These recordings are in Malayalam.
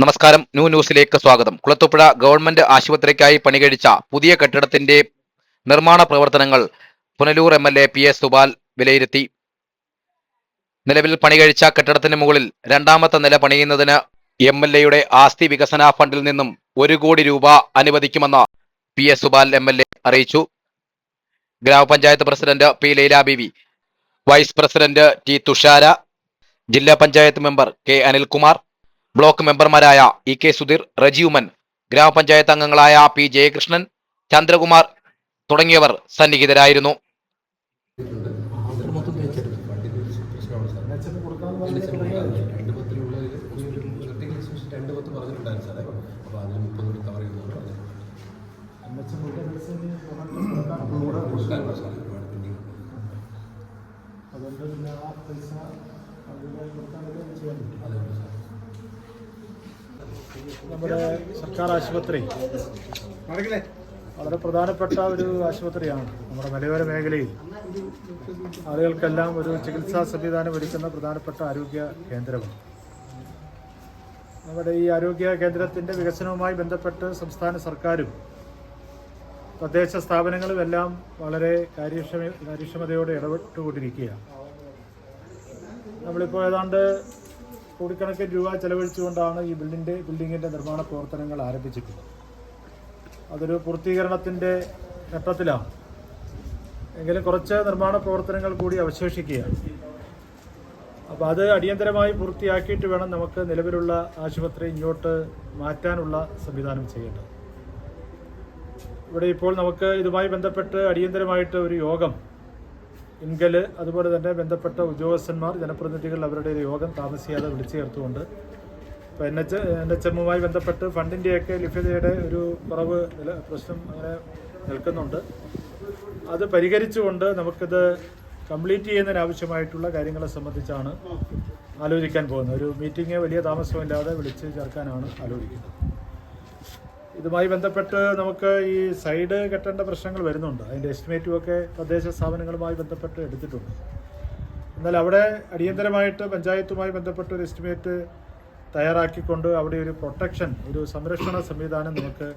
നമസ്കാരം. ന്യൂസിലേക്ക് സ്വാഗതം. കുളത്തൂപ്പുഴ ഗവൺമെന്റ് ആശുപത്രിക്കായി പണികഴിച്ച പുതിയ കെട്ടിടത്തിന്റെ നിർമ്മാണ പ്രവർത്തനങ്ങൾ പുനലൂർ MLA PS സുബാൽ വിലയിരുത്തി. നിലവിൽ പണികഴിച്ച കെട്ടിടത്തിന് മുകളിൽ രണ്ടാമത്തെ നില പണിയുന്നതിന് MLAയുടെ ആസ്തി വികസന ഫണ്ടിൽ നിന്നും 1 കോടി രൂപ അനുവദിക്കുമെന്ന് PS സുബാൽ MLA അറിയിച്ചു. ഗ്രാമപഞ്ചായത്ത് president P Laila Beevi, vice president T Thushara, ജില്ലാ panchayat member K Anilkumar, block മെമ്പർമാരായ EK സുധീർ, റജിയുമൻ, ഗ്രാമപഞ്ചായത്ത് അംഗങ്ങളായ P ജയകൃഷ്ണൻ, ചന്ദ്രകുമാർ തുടങ്ങിയവർ സന്നിഹിതരായിരുന്നു. നമ്മുടെ സർക്കാർ ആശുപത്രി വളരെ പ്രധാനപ്പെട്ട ഒരു ആശുപത്രിയാണ്. നമ്മുടെ മലയോര മേഖലയിൽ ആളുകൾക്കെല്ലാം ഒരു ചികിത്സാ സംവിധാനം ഒരുക്കുന്ന പ്രധാനപ്പെട്ട ആരോഗ്യ കേന്ദ്രമാണ്. നമ്മുടെ ഈ ആരോഗ്യ കേന്ദ്രത്തിൻ്റെ വികസനവുമായി ബന്ധപ്പെട്ട് സംസ്ഥാന സർക്കാരും തദ്ദേശ സ്ഥാപനങ്ങളും എല്ലാം വളരെ കാര്യക്ഷമതയോടെ ഇടപെട്ടുകൊണ്ടിരിക്കുകയാണ്. നമ്മളിപ്പോൾ ഏതാണ്ട് കോടിക്കണക്കിന് രൂപ ചെലവഴിച്ചുകൊണ്ടാണ് ഈ ബിൽഡിങ്ങിൻ്റെ നിർമ്മാണ പ്രവർത്തനങ്ങൾ ആരംഭിച്ചിട്ടുള്ളത്. അതൊരു പൂർത്തീകരണത്തിൻ്റെ ഘട്ടത്തിലാണ്. എങ്കിലും കുറച്ച് നിർമ്മാണ പ്രവർത്തനങ്ങൾ കൂടി അവശേഷിക്കുകയാണ്. അപ്പോൾ അത് അടിയന്തരമായി പൂർത്തിയാക്കിയിട്ട് വേണം നമുക്ക് നിലവിലുള്ള ആശുപത്രി ഇങ്ങോട്ട് മാറ്റാനുള്ള സംവിധാനം ചെയ്യേണ്ടത്. ഇവിടെ ഇപ്പോൾ നമുക്ക് ഇതുമായി ബന്ധപ്പെട്ട് അടിയന്തരമായിട്ട് ഒരു യോഗം ഇൻകല് അതുപോലെ തന്നെ ബന്ധപ്പെട്ട ഉദ്യോഗസ്ഥന്മാർ, ജനപ്രതിനിധികൾ അവരുടെ ഒരു യോഗം താമസിയാതെ വിളിച്ചു ചേർത്തുകൊണ്ട് ഇപ്പോൾ NHMുമായി ബന്ധപ്പെട്ട് ഫണ്ടിൻ്റെയൊക്കെ ലഭ്യതയുടെ ഒരു കുറവ് പ്രശ്നം അങ്ങനെ നിൽക്കുന്നുണ്ട്. അത് പരിഹരിച്ചുകൊണ്ട് നമുക്കിത് കംപ്ലീറ്റ് ചെയ്യുന്നതിനാവശ്യമായിട്ടുള്ള കാര്യങ്ങളെ സംബന്ധിച്ചാണ് ആലോചിക്കാൻ പോകുന്നത്. ഒരു മീറ്റിംഗ് വലിയ താമസമില്ലാതെ വിളിച്ച് ചേർക്കാനാണ് ആലോചിക്കുന്നത്. ഇതുമായി ബന്ധപ്പെട്ട് നമുക്ക് ഈ സൈഡ് കെട്ടേണ്ട പ്രശ്നങ്ങൾ വരുന്നുണ്ട്. അതിൻ്റെ എസ്റ്റിമേറ്റുമൊക്കെ തദ്ദേശ സ്ഥാപനങ്ങളുമായി ബന്ധപ്പെട്ട് എടുത്തിട്ടുണ്ട്. എന്നാൽ അവിടെ അടിയന്തരമായിട്ട് പഞ്ചായത്തുമായി ബന്ധപ്പെട്ട ഒരു എസ്റ്റിമേറ്റ് തയ്യാറാക്കിക്കൊണ്ട് അവിടെ ഒരു പ്രൊട്ടക്ഷൻ, ഒരു സംരക്ഷണ സംവിധാനം നമുക്ക്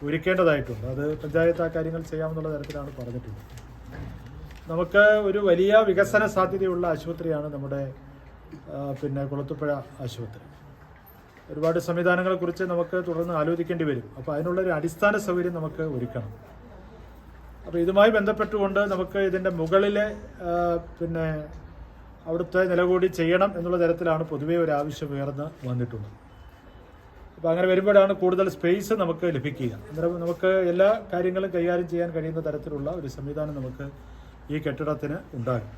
ഒരുക്കേണ്ടതായിട്ടുണ്ട്. അത് പഞ്ചായത്ത് ആ കാര്യങ്ങൾ ചെയ്യാമെന്നുള്ള തരത്തിലാണ് പറഞ്ഞിട്ടുള്ളത്. നമുക്ക് ഒരു വലിയ വികസന സാധ്യതയുള്ള ആശുപത്രിയാണ് നമ്മുടെ കുളത്തൂപ്പുഴ ആശുപത്രി. ഒരുപാട് സംവിധാനങ്ങളെക്കുറിച്ച് നമുക്ക് തുടർന്ന് ആലോചിക്കേണ്ടി വരും. അപ്പോൾ അതിനുള്ളൊരു അടിസ്ഥാന സൗകര്യം നമുക്ക് ഒരുക്കണം. അപ്പോൾ ഇതുമായി ബന്ധപ്പെട്ടുകൊണ്ട് നമുക്ക് ഇതിൻ്റെ മുകളിലെ അവിടുത്തെ നില കൂടി ചെയ്യണം എന്നുള്ള തരത്തിലാണ് പൊതുവേ ഒരു ആവശ്യം ഉയർന്ന് വന്നിട്ടുള്ളത്. അപ്പോൾ അങ്ങനെ വരുമ്പോഴാണ് കൂടുതൽ സ്പേസ് നമുക്ക് ലഭിക്കുക. അന്നേരം നമുക്ക് എല്ലാ കാര്യങ്ങളും കൈകാര്യം ചെയ്യാൻ കഴിയുന്ന തരത്തിലുള്ള ഒരു സംവിധാനം നമുക്ക് ഈ കെട്ടിടത്തിന് ഉണ്ടാകും.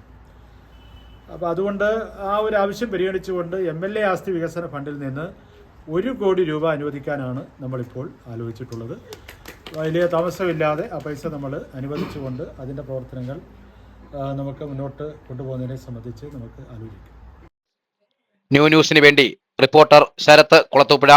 അപ്പോൾ അതുകൊണ്ട് ആ ഒരു ആവശ്യം പരിഗണിച്ചുകൊണ്ട് MLA ആസ്തി വികസന ഫണ്ടിൽ നിന്ന് 1 കോടി രൂപ അനുവദിക്കാനാണ് നമ്മളിപ്പോൾ ആലോചിച്ചിട്ടുള്ളത്. വലിയ താമസമില്ലാതെ ആ പൈസ നമ്മൾ അനുവദിച്ചുകൊണ്ട് അതിൻ്റെ പ്രവർത്തനങ്ങൾ നമുക്ക് മുന്നോട്ട് കൊണ്ടുപോകുന്നതിനെ സംബന്ധിച്ച് നമുക്ക് ആലോചിക്കാം. ന്യൂസിന് വേണ്ടി റിപ്പോർട്ടർ ശരത്ത്, കുളത്തൂപ്പുഴ.